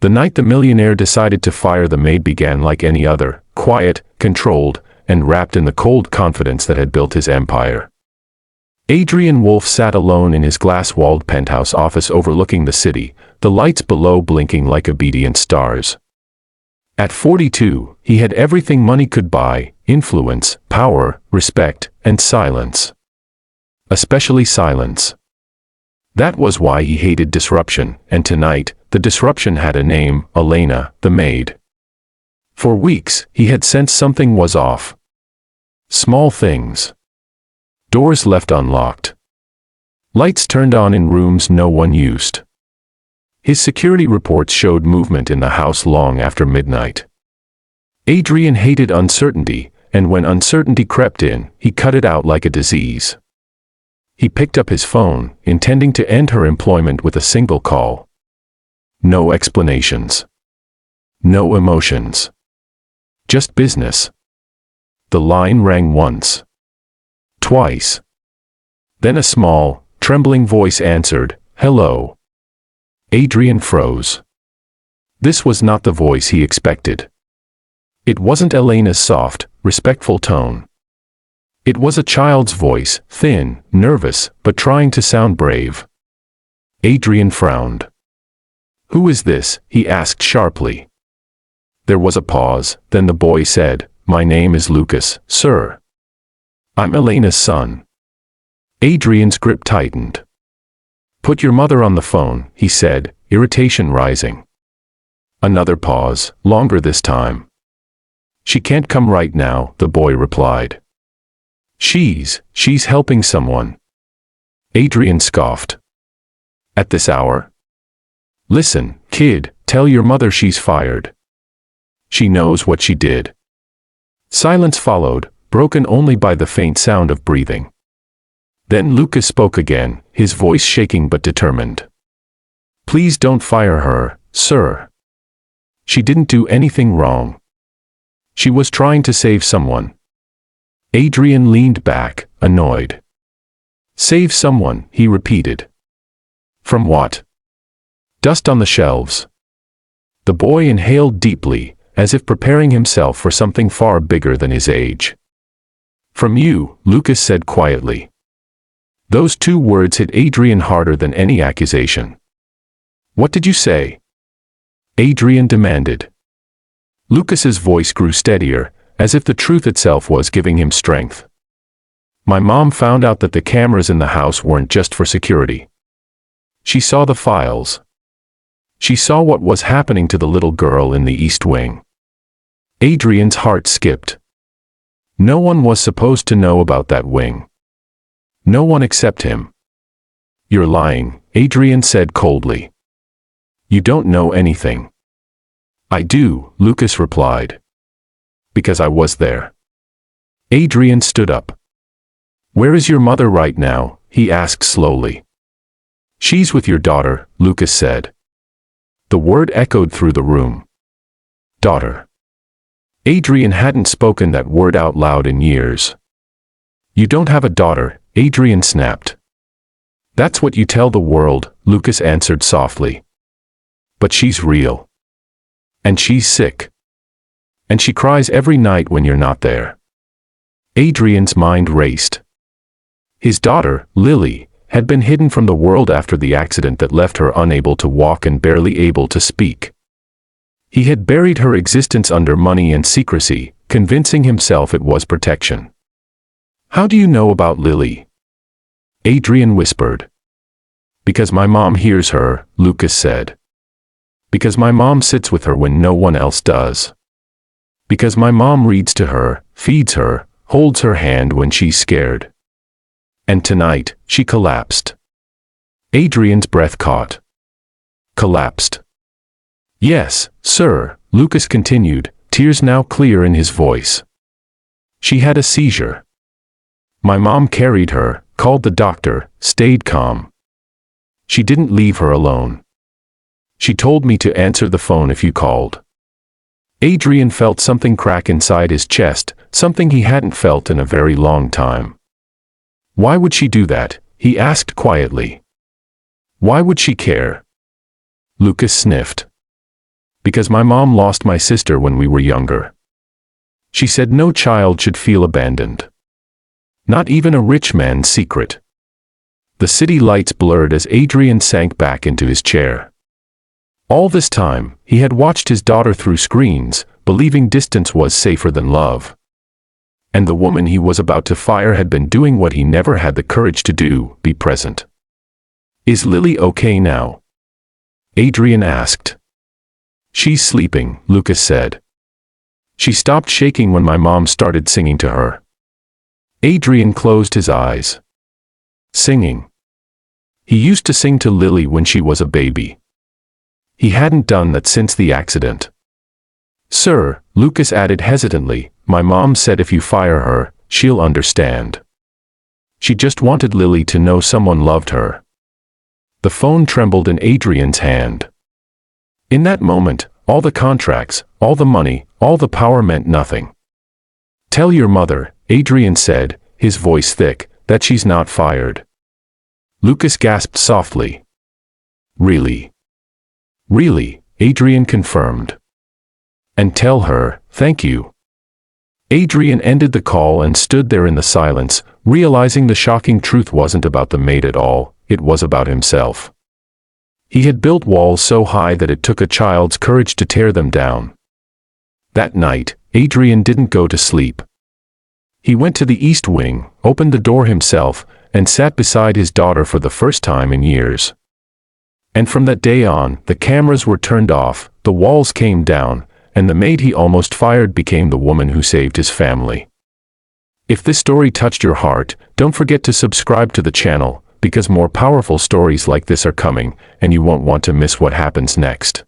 The night the millionaire decided to fire the maid began like any other, quiet, controlled, and wrapped in the cold confidence that had built his empire. Adrian Wolfe sat alone in his glass-walled penthouse office overlooking the city, the lights below blinking like obedient stars. At 42, he had everything money could buy: influence, power, respect, and silence. Especially silence. That was why he hated disruption, and tonight, the disruption had a name: Elena, the maid. For weeks, he had sensed something was off. Small things. Doors left unlocked. Lights turned on in rooms no one used. His security reports showed movement in the house long after midnight. Adrian hated uncertainty, and when uncertainty crept in, he cut it out like a disease. He picked up his phone, intending to end her employment with a single call. No explanations. No emotions. Just business. The line rang once. Twice. Then a small, trembling voice answered, "Hello." Adrian froze. This was not the voice he expected. It wasn't Elena's soft, respectful tone. It was a child's voice, thin, nervous, but trying to sound brave. Adrian frowned. "Who is this?" he asked sharply. There was a pause, then the boy said, "My name is Lucas, sir. I'm Elena's son." Adrian's grip tightened. "Put your mother on the phone," he said, irritation rising. Another pause, longer this time. "She can't come right now," the boy replied. She's helping someone." Adrian scoffed. "At this hour?" "Listen, kid, tell your mother she's fired. She knows what she did." Silence followed, broken only by the faint sound of breathing. Then Lucas spoke again, his voice shaking but determined. "Please don't fire her, sir. She didn't do anything wrong. She was trying to save someone." Adrian leaned back, annoyed. "Save someone," he repeated. "From what?" "Dust on the shelves." The boy inhaled deeply, as if preparing himself for something far bigger than his age. "From you," Lucas said quietly. Those two words hit Adrian harder than any accusation. "What did you say?" Adrian demanded. Lucas's voice grew steadier, as if the truth itself was giving him strength. "My mom found out that the cameras in the house weren't just for security. She saw the files. She saw what was happening to the little girl in the East Wing." Adrian's heart skipped. No one was supposed to know about that wing. No one except him. "You're lying," Adrian said coldly. "You don't know anything." "I do," Lucas replied. "Because I was there." Adrian stood up. "Where is your mother right now?" he asked slowly. "She's with your daughter," Lucas said. The word echoed through the room. Daughter. Adrian hadn't spoken that word out loud in years. "You don't have a daughter," Adrian snapped. "That's what you tell the world," Lucas answered softly. "But she's real. And she's sick. And she cries every night when you're not there." Adrian's mind raced. His daughter, Lily, had been hidden from the world after the accident that left her unable to walk and barely able to speak. He had buried her existence under money and secrecy, convincing himself it was protection. "How do you know about Lily?" Adrian whispered. "Because my mom hears her," Lucas said. "Because my mom sits with her when no one else does. Because my mom reads to her, feeds her, holds her hand when she's scared. And tonight, she collapsed." Adrian's breath caught. "Collapsed?" "Yes, sir," Lucas continued, tears now clear in his voice. "She had a seizure. My mom carried her, called the doctor, stayed calm. She didn't leave her alone. She told me to answer the phone if you called." Adrian felt something crack inside his chest, something he hadn't felt in a very long time. "Why would she do that?" he asked quietly. "Why would she care?" Lucas sniffed. Because my mom lost my sister when we were younger. She said no child should feel abandoned. Not even a rich man's secret. The city lights blurred as Adrian sank back into his chair. All this time, he had watched his daughter through screens, believing distance was safer than love. And the woman he was about to fire had been doing what he never had the courage to do, be present. Is Lily okay now? Adrian asked. She's sleeping, Lucas said. She stopped shaking when my mom started singing to her. Adrian closed his eyes. Singing. He used to sing to Lily when she was a baby. He hadn't done that since the accident. Sir, Lucas added hesitantly, my mom said if you fire her, she'll understand. She just wanted Lily to know someone loved her. The phone trembled in Adrian's hand. In that moment, all the contracts, all the money, all the power meant nothing. Tell your mother, Adrian said, his voice thick, that she's not fired. Lucas gasped softly. Really? Really, Adrian confirmed. And tell her, thank you. Adrian ended the call and stood there in the silence, realizing the shocking truth wasn't about the maid at all, it was about himself. He had built walls so high that it took a child's courage to tear them down. That night, Adrian didn't go to sleep. He went to the East Wing, opened the door himself, and sat beside his daughter for the first time in years. And from that day on, the cameras were turned off, the walls came down, and the maid he almost fired became the woman who saved his family. If this story touched your heart, don't forget to subscribe to the channel, because more powerful stories like this are coming, and you won't want to miss what happens next.